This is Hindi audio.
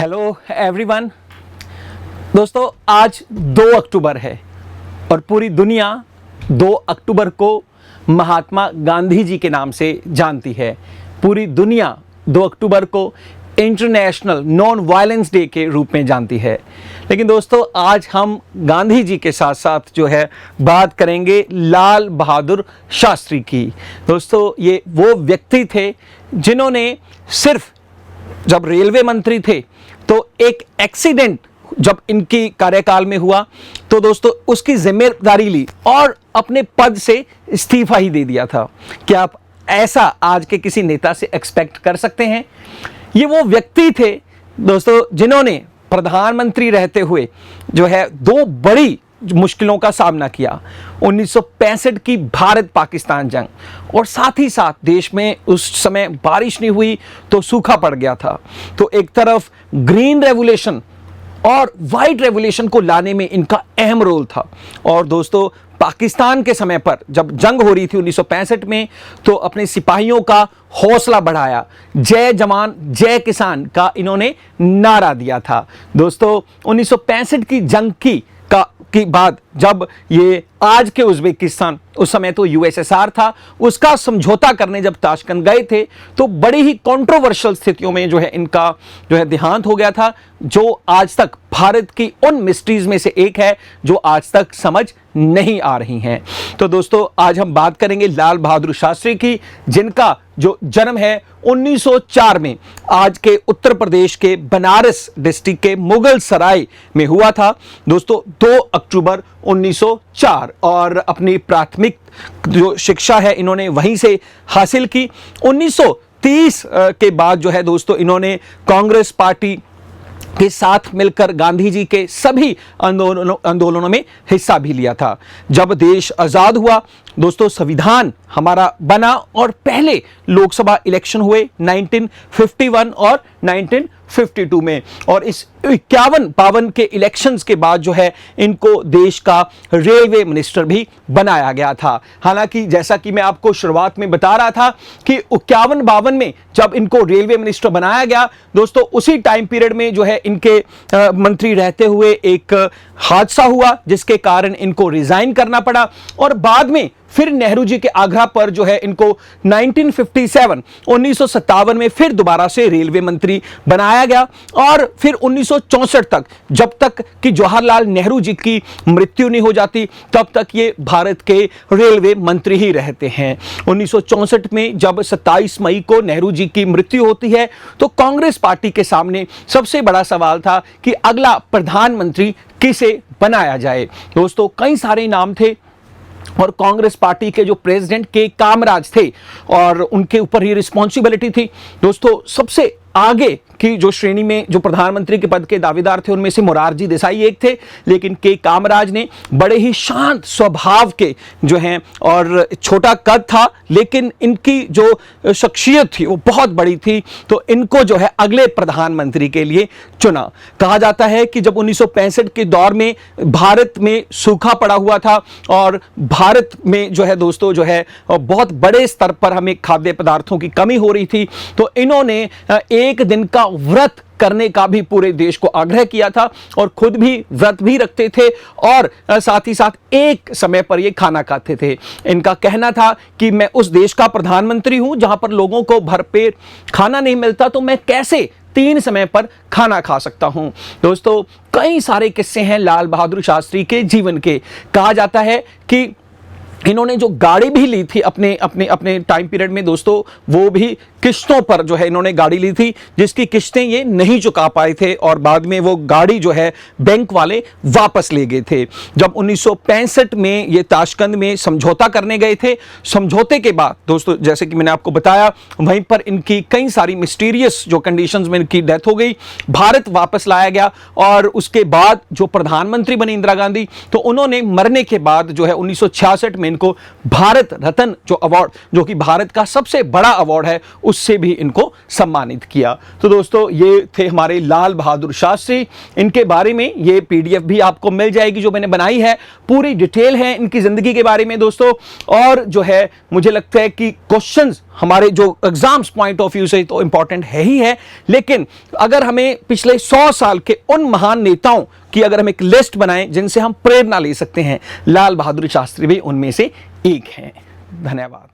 Hello everyone. दोस्तों, आज 2 अक्टूबर है और पूरी दुनिया 2 अक्टूबर को महात्मा गांधी जी के नाम से जानती है। पूरी दुनिया 2 अक्टूबर को इंटरनेशनल नॉन वायलेंस डे के रूप में जानती है। लेकिन दोस्तों, आज हम गांधी जी के साथ साथ जो है बात करेंगे लाल बहादुर शास्त्री की। दोस्तों, ये वो व्यक्ति थे जिन्होंने सिर्फ जब रेलवे मंत्री थे तो एक एक्सीडेंट जब इनकी कार्यकाल में हुआ तो दोस्तों उसकी जिम्मेदारी ली और अपने पद से इस्तीफा ही दे दिया था। क्या आप ऐसा आज के किसी नेता से एक्सपेक्ट कर सकते हैं? ये वो व्यक्ति थे दोस्तों जिन्होंने प्रधानमंत्री रहते हुए जो है 2 बड़ी मुश्किलों का सामना किया। 1965 की भारत पाकिस्तान जंग और साथ ही साथ देश में उस समय बारिश नहीं हुई तो सूखा पड़ गया था। तो एक तरफ ग्रीन रेवोल्यूशन और वाइट रेवोल्यूशन को लाने में इनका अहम रोल था। और दोस्तों, पाकिस्तान के समय पर जब जंग हो रही थी 1965 में, तो अपने सिपाहियों का हौसला बढ़ाया। जय जवान जय किसान का इन्होंने नारा दिया था। दोस्तों, 1965 की जंग की बाद जब ये आज के उज्बेकिस्तान, उस समय तो यूएसएसआर था, उसका समझौता करने जब ताशकंद गए थे तो बड़ी ही कंट्रोवर्शियल स्थितियों में जो है इनका जो है देहांत हो गया था, जो आज तक भारत की उन मिस्ट्रीज में से एक है जो आज तक समझ नहीं आ रही हैं। तो दोस्तों, आज हम बात करेंगे लाल बहादुर शास्त्री की, जिनका जो जन्म है 1904 में आज के उत्तर प्रदेश के बनारस डिस्ट्रिक्ट के मुगल सराय में हुआ था। दोस्तों, 2 अक्टूबर 1904 और अपनी प्राथमिक जो शिक्षा है इन्होंने वहीं से हासिल की। 1930 के बाद जो है दोस्तों इन्होंने कांग्रेस पार्टी के साथ मिलकर गांधी जी के सभी आंदोलनों में हिस्सा भी लिया था। जब देश आजाद हुआ दोस्तों, संविधान हमारा बना और पहले लोकसभा इलेक्शन हुए 1951 और 1952 में, और इस 51-52 के इलेक्शंस के बाद जो है इनको देश का रेलवे मिनिस्टर भी बनाया गया था। हालांकि जैसा कि मैं आपको शुरुआत में बता रहा था कि 51-52 में जब इनको रेलवे मिनिस्टर बनाया गया दोस्तों, उसी टाइम पीरियड में जो है इनके मंत्री रहते हुए एक हादसा हुआ जिसके कारण इनको रिजाइन करना पड़ा। और बाद में फिर नेहरू जी के आग्रह पर जो है इनको 1957 में फिर दोबारा से रेलवे मंत्री बनाया गया। और फिर 1964 तक, जब तक कि जवाहरलाल नेहरू जी की मृत्यु नहीं हो जाती, तब तक ये भारत के रेलवे मंत्री ही रहते हैं। 1964 में जब 27 मई को नेहरू जी की मृत्यु होती है तो कांग्रेस पार्टी के सामने सबसे बड़ा सवाल था कि अगला प्रधानमंत्री किसे बनाया जाए। दोस्तों, कई सारे नाम थे और कांग्रेस पार्टी के जो प्रेसिडेंट के कामराज थे और उनके ऊपर ही रिस्पॉन्सिबिलिटी थी। दोस्तों, सबसे आगे की जो श्रेणी में जो प्रधानमंत्री के पद के दावेदार थे उनमें से मोरारजी देसाई एक थे, लेकिन के कामराज ने बड़े ही शांत स्वभाव के जो हैं और छोटा कद था, लेकिन इनकी जो शख्सियत थी वो बहुत बड़ी थी, तो इनको जो है अगले प्रधानमंत्री के लिए चुना। कहा जाता है कि जब 1965 के दौर में भारत में सूखा पड़ा हुआ था और भारत में जो है दोस्तों जो है बहुत बड़े स्तर पर हमें खाद्य पदार्थों की कमी हो रही थी, तो इन्होंने एक दिन का व्रत करने का भी पूरे देश को आग्रह किया था और खुद भी व्रत भी रखते थे और साथ ही साथ एक समय पर ये खाना खाते थे। इनका कहना था कि मैं उस देश का प्रधानमंत्री हूं जहां पर लोगों को भरपेट खाना नहीं मिलता, तो मैं कैसे 3 समय पर खाना खा सकता हूं। दोस्तों, कई सारे किस्से हैं लाल बहादुर शास्त्री के जीवन के। कहा जाता है कि इन्होंने जो गाड़ी भी ली थी अपने अपने अपने टाइम पीरियड में दोस्तों, वो भी किश्तों पर जो है इन्होंने गाड़ी ली थी, जिसकी किश्तें ये नहीं चुका पाए थे और बाद में वो गाड़ी जो है बैंक वाले वापस ले गए थे। जब 1965 में ये ताशकंद में समझौता करने गए थे, समझौते के बाद दोस्तों जैसे कि मैंने आपको बताया वहीं पर इनकी कई सारी मिस्टीरियस जो कंडीशंस में इनकी डेथ हो गई। भारत वापस लाया गया और उसके बाद जो प्रधानमंत्री बनी इंदिरा गांधी, तो उन्होंने मरने के बाद जो है 1966 में इनको भारत रत्न जो अवार्ड, जो कि भारत का सबसे बड़ा अवार्ड है, उससे भी इनको सम्मानित किया। तो दोस्तों ये थे हमारे लाल बहादुर शास्त्री। इनके बारे में ये पीडीएफ भी आपको मिल जाएगी जो मैंने बनाई है, पूरी डिटेल है इनकी जिंदगी के बारे में दोस्तों। और जो है मुझे लगता है कि क्वेश्चंस हमारे जो एग्जाम्स पॉइंट ऑफ व्यू से तो इंपॉर्टेंट है ही है, लेकिन अगर हमें पिछले 100 साल के उन महान नेताओं की अगर हम एक लिस्ट बनाएं जिनसे हम प्रेरणा ले सकते हैं, लाल बहादुर शास्त्री भी उनमें से एक हैं। धन्यवाद।